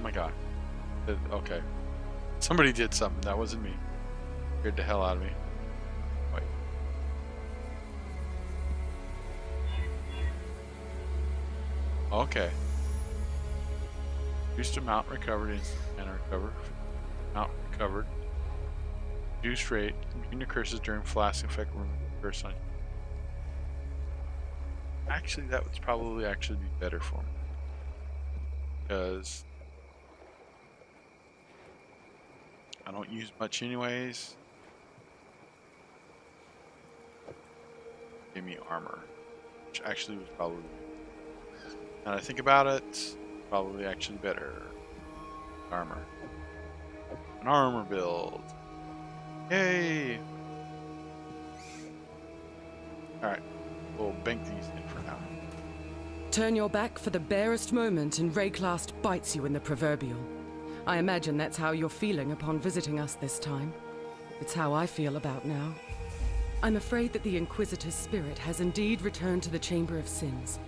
my god. Okay. Somebody did something. That wasn't me. Scared the hell out of me. Wait. Okay. Reduced amount recovered and recover. Amount recovered. Reduced rate. Immune to curses during flask effect. Remove curse on you. Actually, that would probably actually be better for me. Because I don't use much anyways. Give me armor. Which actually was probably, now that I think about it, probably actually better. Armor. An armor build. Yay! Alright, we'll bank these in for now. Turn your back for the barest moment and Rayclast bites you in the proverbial. I imagine that's how you're feeling upon visiting us this time. It's how I feel about now. I'm afraid that the Inquisitor's spirit has indeed returned to the Chamber of Sins.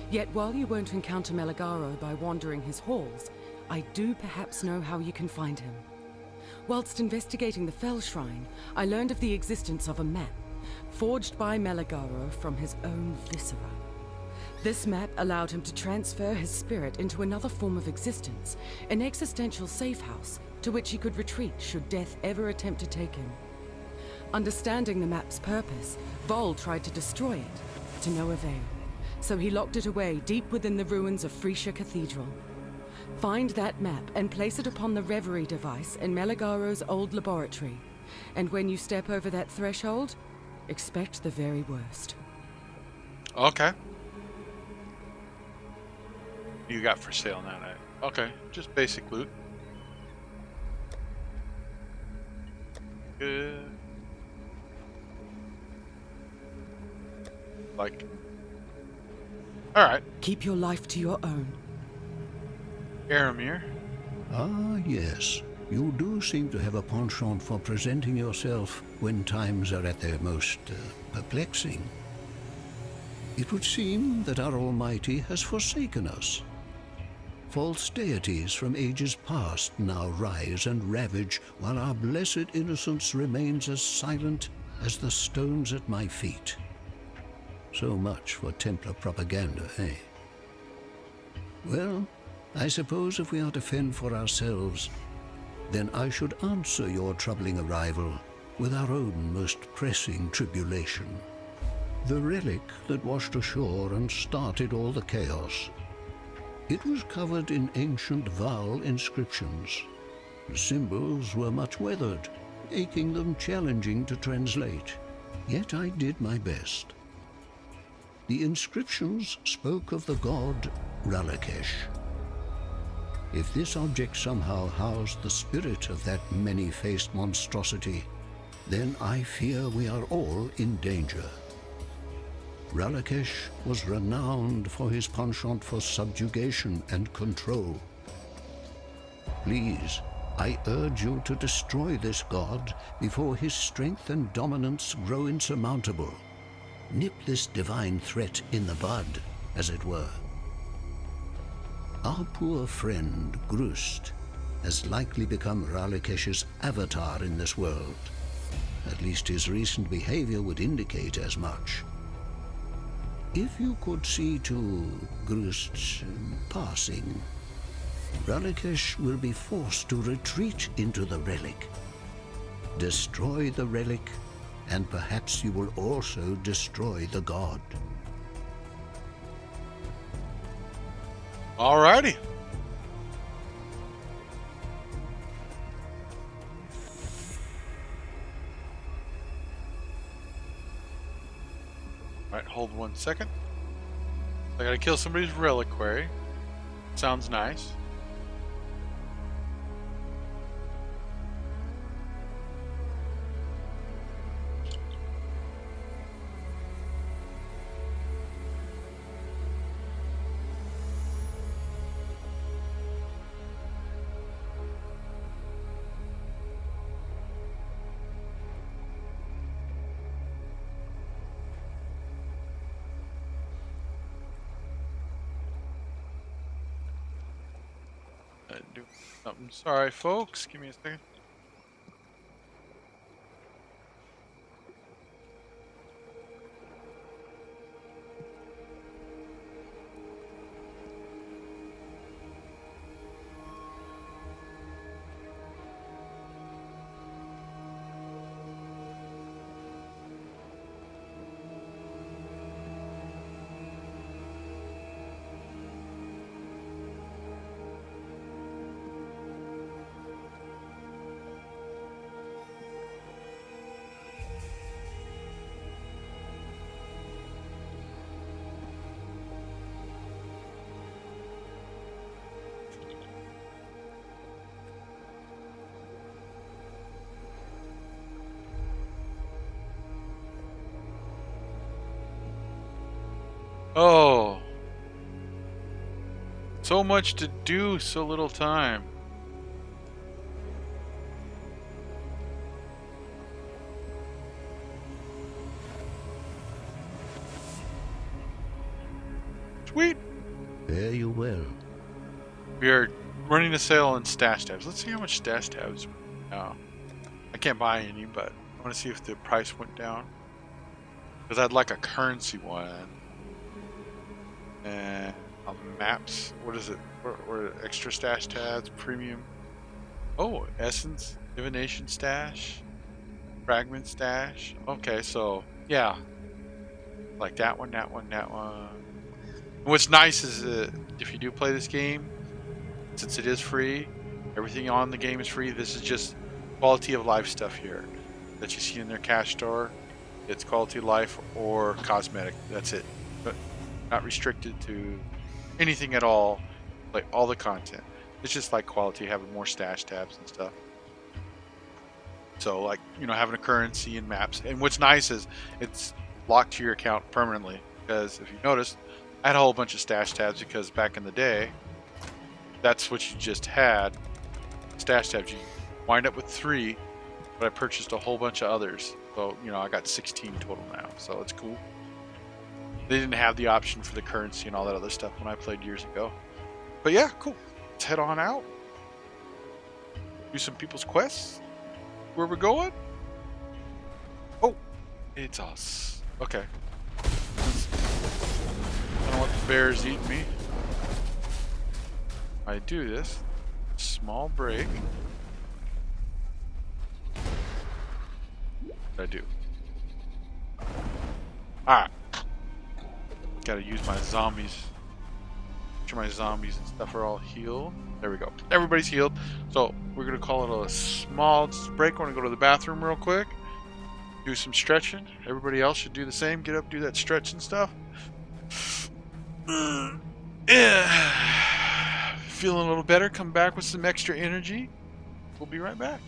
Yet while you won't encounter Meligaro by wandering his halls, I do perhaps know how you can find him. Whilst investigating the Fell Shrine, I learned of the existence of a map, forged by Meligaro from his own viscera. This map allowed him to transfer his spirit into another form of existence, an existential safe house to which he could retreat should death ever attempt to take him. Understanding the map's purpose, Vol tried to destroy it, to no avail. So he locked it away deep within the ruins of Freesia Cathedral. Find that map and place it upon the Reverie device in Meligaro's old laboratory. And when you step over that threshold, expect the very worst. Okay. You got for sale now, eh? Okay, just basic loot. Good. Like. Alright. Keep your life to your own. Aramir. Ah, yes. You do seem to have a penchant for presenting yourself when times are at their most perplexing. It would seem that our Almighty has forsaken us. False deities from ages past now rise and ravage, while our blessed innocence remains as silent as the stones at my feet. So much for Templar propaganda, eh? Well, I suppose if we are to fend for ourselves, then I should answer your troubling arrival with our own most pressing tribulation. The relic that washed ashore and started all the chaos. It was covered in ancient Val inscriptions. The symbols were much weathered, making them challenging to translate. Yet I did my best. The inscriptions spoke of the god Ralakesh. If this object somehow housed the spirit of that many-faced monstrosity, then I fear we are all in danger. Ralakesh was renowned for his penchant for subjugation and control. Please, I urge you to destroy this god before his strength and dominance grow insurmountable. Nip this divine threat in the bud, as it were. Our poor friend, Grust, has likely become Ralakesh's avatar in this world. At least his recent behavior would indicate as much. If you could see to Grust's passing, Ralakesh will be forced to retreat into the relic. Destroy the relic, and perhaps you will also destroy the god. Alrighty. Alright, hold 1 second. I gotta kill somebody's reliquary. Sounds nice. doing something. Sorry, folks. Give me a second. Oh, so much to do, so little time. Sweet. Fare you well. We are running a sale on stash tabs. Let's see how much stash tabs. Oh, I can't buy any, but I want to see if the price went down. Because I'd like a currency one. And maps. What is it? Or extra stash tabs, premium. Oh, essence, divination stash, fragment stash. Okay, so yeah, like that one, that one, that one. And what's nice is if you do play this game, since it is free, everything on the game is free. This is just quality of life stuff here that you see in their cash store. It's quality of life or cosmetic. That's it. But not restricted to anything at all, like all the content. It's just like quality, having more stash tabs and stuff. So like, you know, having a currency and maps. And what's nice is it's locked to your account permanently. Because if you notice, I had a whole bunch of stash tabs because back in the day, that's what you just had. Stash tabs. You wind up with 3, but I purchased a whole bunch of others. So, you know, I got 16 total now. So it's cool. They didn't have the option for the currency and all that other stuff when I played years ago. But yeah, cool. Let's head on out. Do some people's quests. Where we're going? Oh, it's us. Okay. I don't want the bears eating me. I do this. Small break. What did I do? Alright. Gotta use my zombies. Make sure my zombies and stuff are all healed. There we go. Everybody's healed. So we're gonna call it a small break. We're gonna go to the bathroom real quick. Do some stretching. Everybody else should do the same. Get up, do that stretching stuff. Yeah. Feeling a little better. Come back with some extra energy. We'll be right back.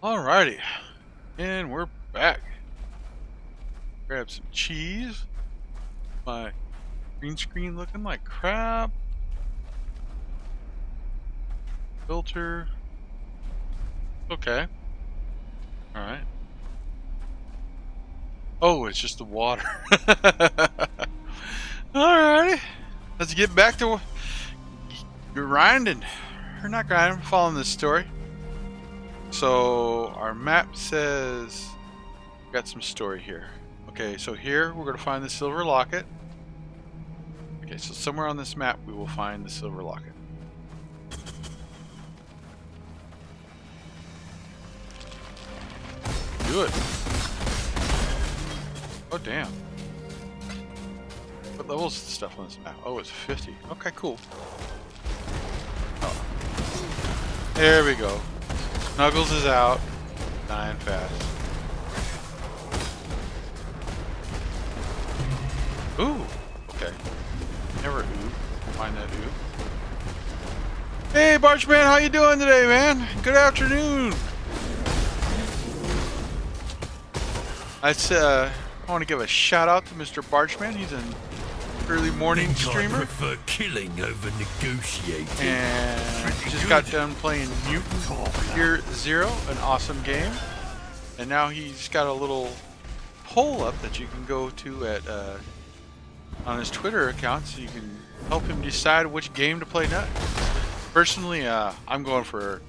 Alrighty, and we're back. Grab some cheese. My green screen looking like crap. Filter. Okay. Alright. Oh, it's just the water. Alrighty. Let's get back to grinding. Or not grinding, following this story. So, our map says we got some story here. Okay, so here we're going to find the silver locket. Okay, so somewhere on this map we will find the silver locket. Good. Oh, damn. What level is the stuff on this map? Oh, it's 50. Okay, cool. Oh. There we go. Snuggles is out. Dying fast. Ooh. Okay. Never ooh. Find that ooh. Hey, Barchman, how you doing today, man? Good afternoon. I want to give a shout out to Mr. Barchman. He's an early morning streamer. I prefer killing over negotiating. And just got done playing Mutant Year Zero, an awesome game. And now he's got a little poll up that you can go to at on his Twitter account, so you can help him decide which game to play next. Personally, I'm going for.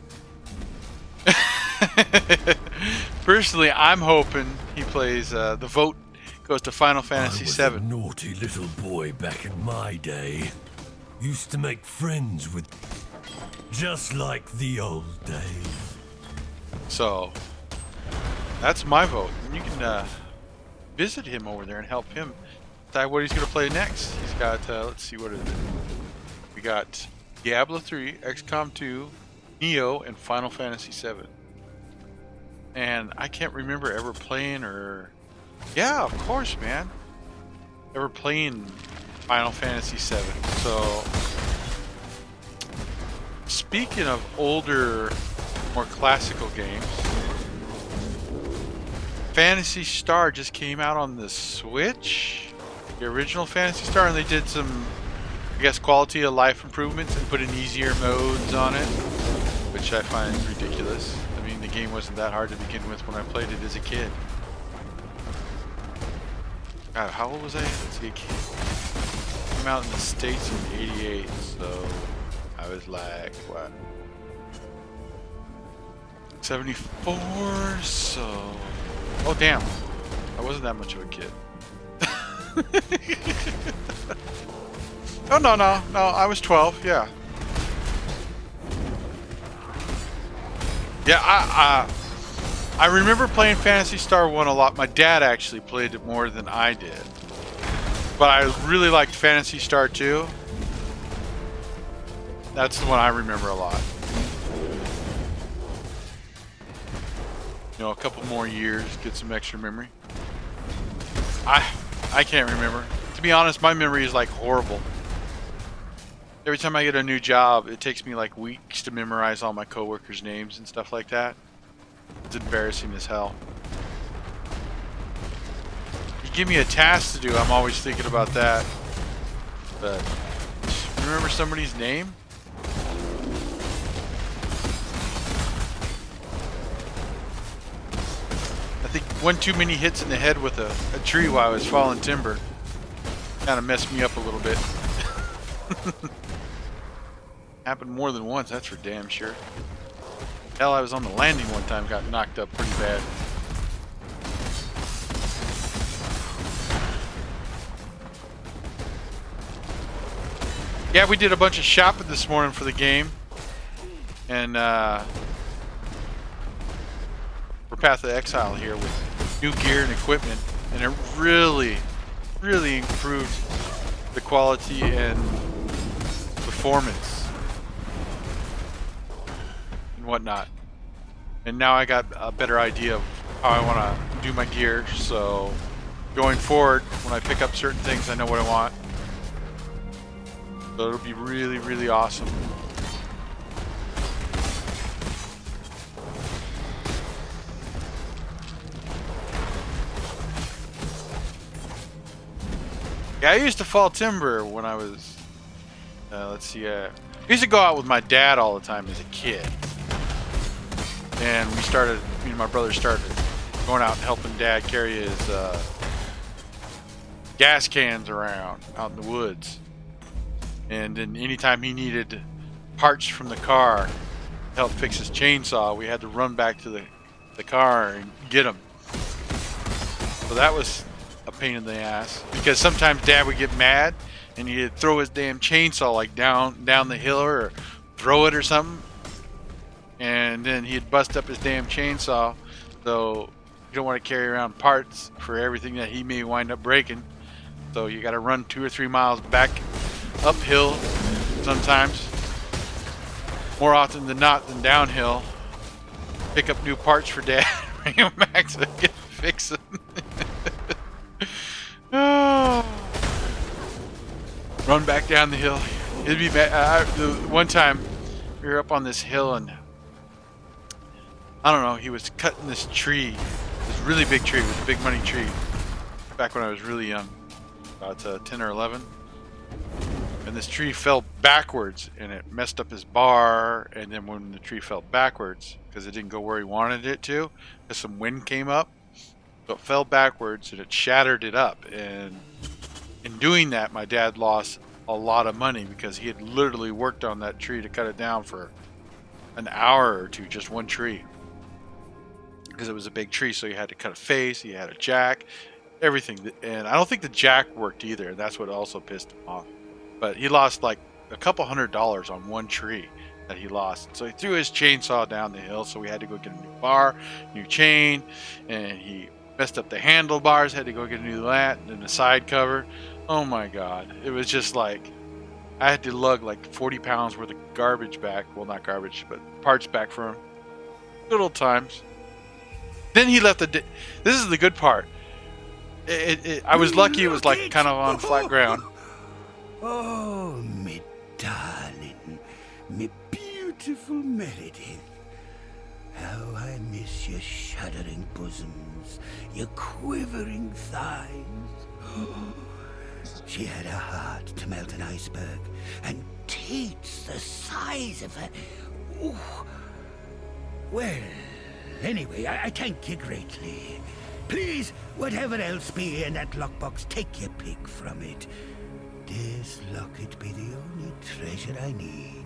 Personally, I'm hoping he plays. The vote goes to Final Fantasy VII. I was a naughty little boy back in my day. Used to make friends with, just like the old days. So that's my vote. And you can visit him over there and help him decide what he's going to play next. He's got. Let's see, what is it? We got Diablo 3, XCOM 2, Neo, and Final Fantasy VII. And I can't remember ever playing or... Yeah, of course, man. Ever playing Final Fantasy VII. So, speaking of older, more classical games, Phantasy Star just came out on the Switch. The original Phantasy Star, and they did some, I guess, quality of life improvements and put in easier modes on it, which I find ridiculous. I mean, the game wasn't that hard to begin with when I played it as a kid. God, how old was I? Let's see, it came out in the States in '88, so I was like, what? 74, so... Oh, damn. I wasn't that much of a kid. Oh, no, I was 12, yeah. Yeah, I remember playing Phantasy Star 1 a lot. My dad actually played it more than I did. But I really liked Phantasy Star 2. That's the one I remember a lot. You know, a couple more years, get some extra memory. I can't remember. To be honest, my memory is like horrible. Every time I get a new job, it takes me like weeks to memorize all my coworkers' names and stuff like that. It's embarrassing as hell. You give me a task to do, I'm always thinking about that. But remember somebody's name? I think one too many hits in the head with a tree while I was falling timber kind of messed me up a little bit. Happened more than once, that's for damn sure. Hell, I was on the landing one time, got knocked up pretty bad. Yeah, we did a bunch of shopping this morning for the game. And we're Path of Exile here with new gear and equipment. And it really, really improved the quality and performance and whatnot. And now I got a better idea of how I want to do my gear, so going forward, when I pick up certain things, I know what I want. So it'll be really, really awesome. Yeah, I used to fall timber when I was, let's see, I used to go out with my dad all the time as a kid. And we started, me and my brother started going out and helping Dad carry his gas cans around out in the woods. And then anytime he needed parts from the car to help fix his chainsaw, we had to run back to the car and get them. So that was a pain in the ass, because sometimes Dad would get mad and he'd throw his damn chainsaw like down the hill or throw it or something. And then he'd bust up his damn chainsaw, so you don't want to carry around parts for everything that he may wind up breaking. So you got to run 2 or 3 miles back uphill sometimes, more often than not than downhill. Pick up new parts for Dad, bring them back so he can fix them. Run back down the hill. It'd be bad. One time we were up on this hill and I don't know, he was cutting this tree, this really big tree, it was a big money tree, back when I was really young, about 10 or 11. And this tree fell backwards and it messed up his bar. And then when the tree fell backwards, because it didn't go where he wanted it to, because some wind came up, so it fell backwards and it shattered it up. And in doing that, my dad lost a lot of money because he had literally worked on that tree to cut it down for an hour or two, just one tree. Because it was a big tree, so you had to cut a face, you had a jack, everything. And I don't think the jack worked either, and that's what also pissed him off. But he lost like a couple $100 on one tree that he lost. So he threw his chainsaw down the hill, so we had to go get a new bar, new chain, and he messed up the handlebars, had to go get a new lat and a side cover. Oh my God. It was just like, I had to lug like 40 pounds worth of garbage back. Well, not garbage, but parts back for him. Good old times. Then he left this is the good part. I was lucky it was like kind of on flat ground. Oh, me darling, me beautiful Meredith. How I miss your shuddering bosoms, your quivering thighs. She had a heart to melt an iceberg, and teats the size of a... Ooh. Well, anyway, I thank you greatly. Please, whatever else be in that lockbox, take your pick from it. This locket be the only treasure I need.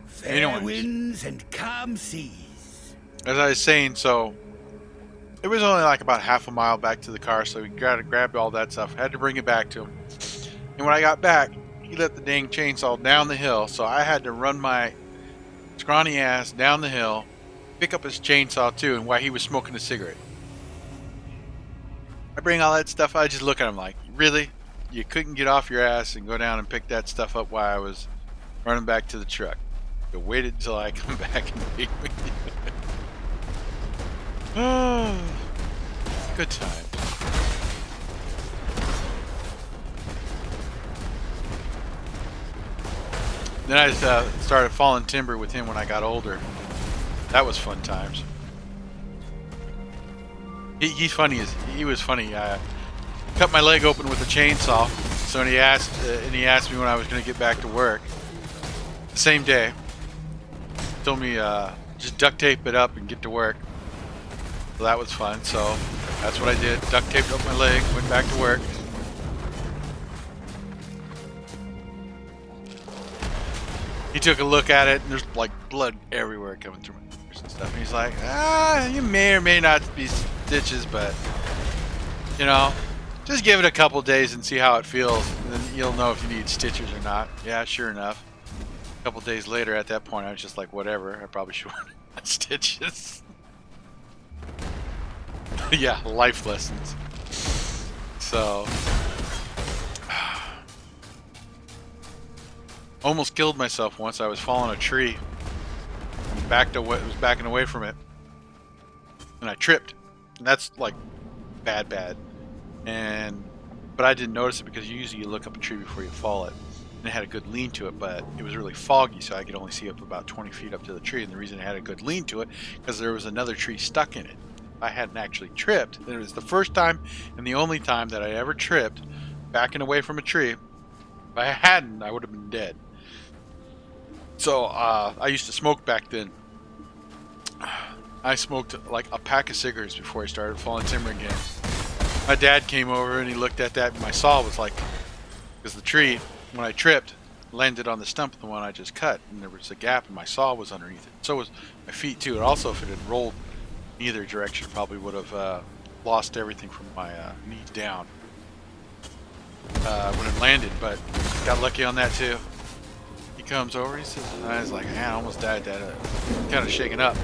Fair winds and calm seas. As I was saying, so it was only like about half a mile back to the car, so we grabbed all that stuff, had to bring it back to him. And when I got back, he let the dang chainsaw down the hill, so I had to run my scrawny ass down the hill, pick up his chainsaw too, and while he was smoking a cigarette. I bring all that stuff, I just look at him like, really? You couldn't get off your ass and go down and pick that stuff up while I was running back to the truck. You waited until I come back and meet with you. Oh, good time. Then I started falling timber with him when I got older. That was fun times. He's funny. He was funny. Cut my leg open with a chainsaw. So when he asked me when I was going to get back to work. The same day. Told me just duct tape it up and get to work. So that was fun. So that's what I did. Duct taped up my leg, went back to work. He took a look at it, and there's like blood everywhere coming through my fingers and stuff. And he's like, you may or may not be stitches, but you know, just give it a couple days and see how it feels, and then you'll know if you need stitches or not. Yeah, sure enough. A couple days later, at that point, I was just like, whatever. I probably should have stitches. Yeah, life lessons. So, almost killed myself once. I was falling a tree. Was backing away from it, and I tripped. And that's like bad. But I didn't notice it because usually you look up a tree before you fall it. And it had a good lean to it, but it was really foggy, so I could only see up about 20 feet up to the tree. And the reason it had a good lean to it, because there was another tree stuck in it. If I hadn't actually tripped, and it was the first time and the only time that I ever tripped backing away from a tree. If I hadn't, I would have been dead. So I used to smoke back then. I smoked like a pack of cigarettes before I started falling timber again. My dad came over and he looked at that, and my saw was like, because the tree, when I tripped, landed on the stump of the one I just cut, and there was a gap, and my saw was underneath it. So was my feet too. And also, if it had rolled in either direction, probably would have lost everything from my knees down when it landed. But got lucky on that too. He comes over, he says, I was like, man, I almost died, Dad. Kind of shaken up.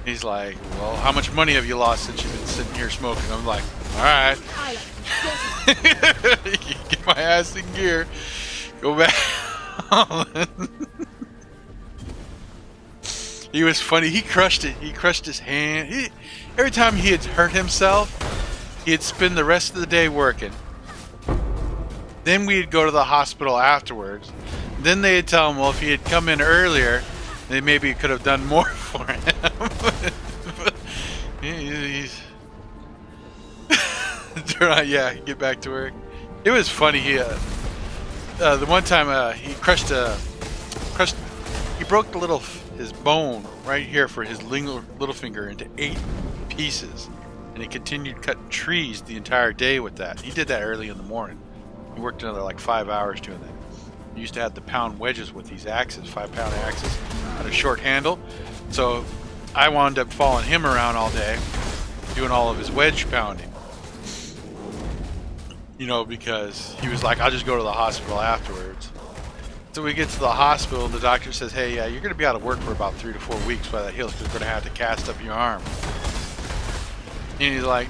He's like, well, how much money have you lost since you've been sitting here smoking? I'm like, all right. Get my ass in gear. Go back. He was funny. He crushed it. He crushed his hand. Every time he had hurt himself, he'd spend the rest of the day working. Then we'd go to the hospital afterwards. Then they'd tell him, well, if he had come in earlier, they maybe could have done more for him. Yeah, get back to work. It was funny. He the one time he he broke his bone right here for his little finger into 8 pieces, and he continued cutting trees the entire day with that. He did that early in the morning. He worked another like 5 hours doing that. He used to have to pound wedges with these axes, 5-pound axes, on a short handle. So I wound up following him around all day, doing all of his wedge pounding. You know, because he was like, I'll just go to the hospital afterwards. So we get to the hospital, and the doctor says, hey, you're going to be out of work for about 3 to 4 weeks while that heals, because we're going to have to cast up your arm. And he's like,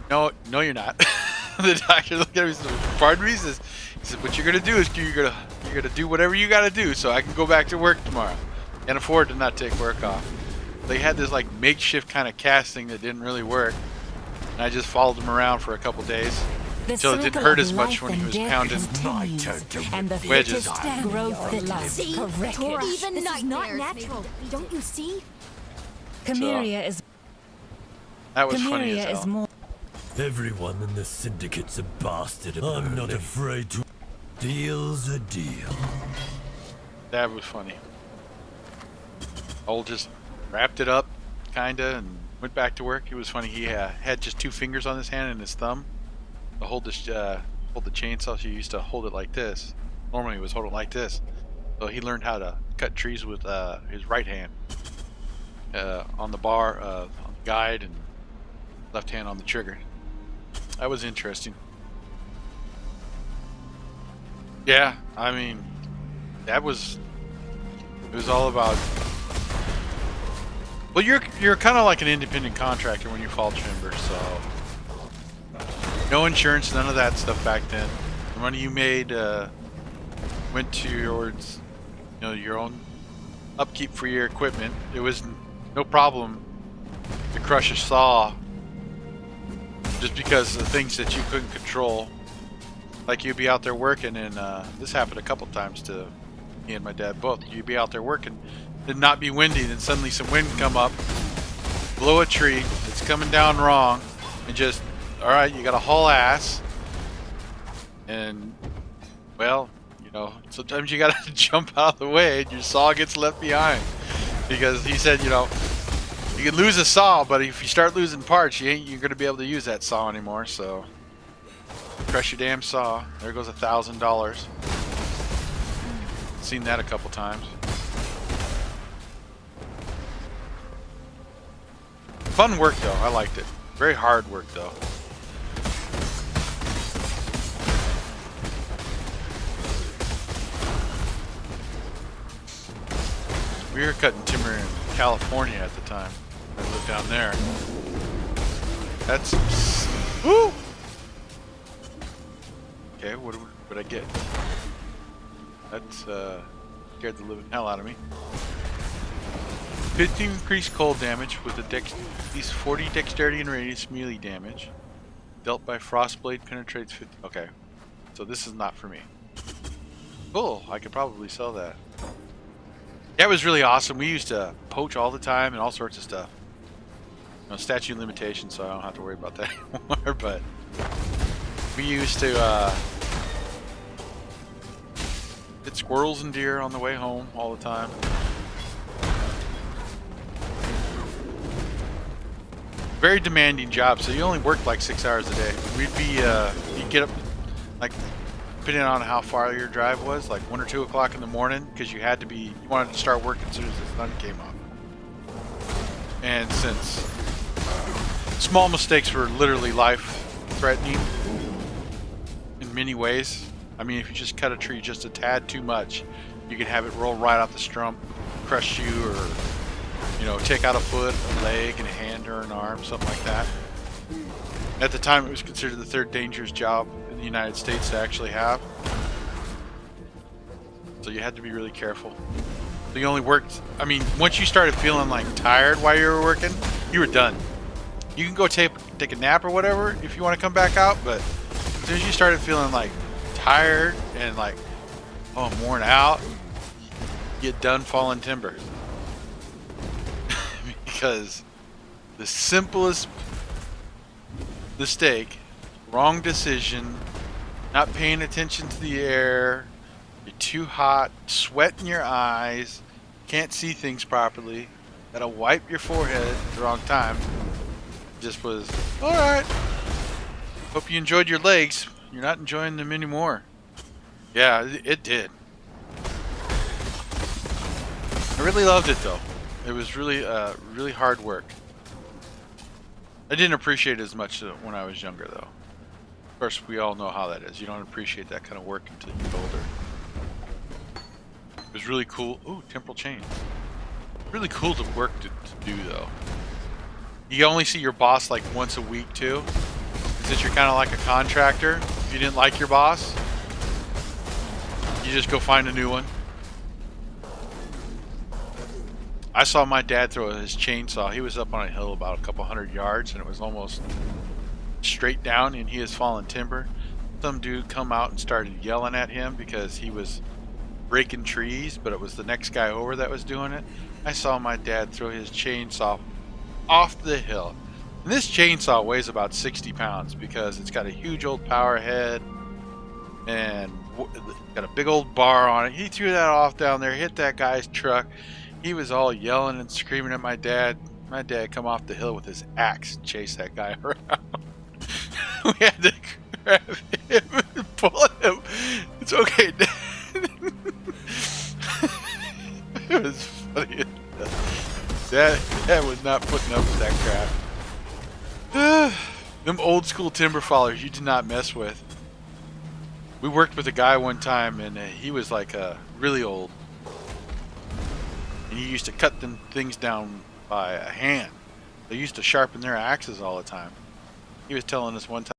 no, you're not. The doctor looked at me and said, pardon me? He says, what you're going to do is you're going to do whatever you got to do so I can go back to work tomorrow. Can't afford to not take work off. They had this like makeshift kind of casting that didn't really work. And I just followed him around for a couple days. So it didn't hurt as much when he was pounding and the wedges. Growth that lies. See, Correct. Tora, Even this is not nightmares natural. Don't you see? Cameria is That was funny Cameria as is hell. more. Everyone in the syndicate's a bastard. I'm not afraid to. Deal's a deal. That was funny. Old just wrapped it up, kinda, and went back to work. It was funny. He had just 2 fingers on his hand and his thumb to hold the chainsaw. So he used to hold it like this. Normally he was holding it like this. So he learned how to cut trees with his right hand on the bar, on the guide, and left hand on the trigger. That was interesting. Yeah, I mean, it was all about. Well, you're kind of like an independent contractor when you fall timber, so no insurance, none of that stuff back then. The money you made went towards, your own upkeep for your equipment. It was no problem to crush a saw just because of the things that you couldn't control. Like you'd be out there working, and this happened a couple times to me and my dad both. You'd be out there working, it'd not be windy, then suddenly some wind come up, blow a tree, it's coming down wrong, and just, alright, you gotta haul ass. And, well, sometimes you gotta jump out of the way and your saw gets left behind. Because he said, you can lose a saw, but if you start losing parts, you're gonna be able to use that saw anymore, so crush your damn saw. There goes $1,000. Seen that a couple times. Fun work though, I liked it. Very hard work though. We were cutting timber in California at the time. I lived down there. That's woo. Okay, what did I get? That scared the living hell out of me. 15 increased cold damage with at least 40 dexterity and radius melee damage. dealt by Frostblade penetrates 50. Okay, so this is not for me. Cool, I could probably sell that. That was really awesome. We used to poach all the time and all sorts of stuff. You know, statute of limitations, so I don't have to worry about that anymore. But we used to hit squirrels and deer on the way home all the time. Very demanding job, so you only worked like 6 hours a day. We'd be, you'd get up, like, depending on how far your drive was, like 1 or 2 o'clock in the morning, because you had to be, you wanted to start working as soon as the sun came up. And since small mistakes were literally life-threatening in many ways, I mean, if you just cut a tree just a tad too much, you can have it roll right off the stump, crush you, or, you know, take out a foot, a leg, and a hand or an arm, something like that. At the time, it was considered the 3rd dangerous job in the United States to actually have. So you had to be really careful. So you only worked, I mean, once you started feeling like tired while you were working, you were done. You can go take a nap or whatever if you want to come back out, but as soon as you started feeling like tired and like, oh, I'm worn out, you get done falling timber. Because the simplest mistake, wrong decision, not paying attention to the air, you're too hot, sweat in your eyes, can't see things properly, gotta wipe your forehead at the wrong time, just was, alright, hope you enjoyed your legs, you're not enjoying them anymore. Yeah, it did. I really loved it though. It was really, really hard work. I didn't appreciate it as much when I was younger, though. Of course, we all know how that is. You don't appreciate that kind of work until you get older. It was really cool. Ooh, temporal chain. Really cool to work to do, though. You only see your boss like once a week, too. Since you're kind of like a contractor, if you didn't like your boss, you just go find a new one. I saw my dad throw his chainsaw. He was up on a hill about a couple 100 yards, and it was almost straight down, and he was falling timber. Some dude come out and started yelling at him because he was breaking trees, but it was the next guy over that was doing it. I saw my dad throw his chainsaw off the hill. And this chainsaw weighs about 60 pounds because it's got a huge old power head and got a big old bar on it. He threw that off down there, hit that guy's truck. He was all yelling and screaming at my dad. My dad come off the hill with his axe and chase that guy around. We had to grab him and pull him. It's okay, Dad. It was funny. Dad was not putting up with that crap. Them old school timber fallers you did not mess with. We worked with a guy one time, and he was like really old. And he used to cut them things down by hand. They used to sharpen their axes all the time. He was telling us one time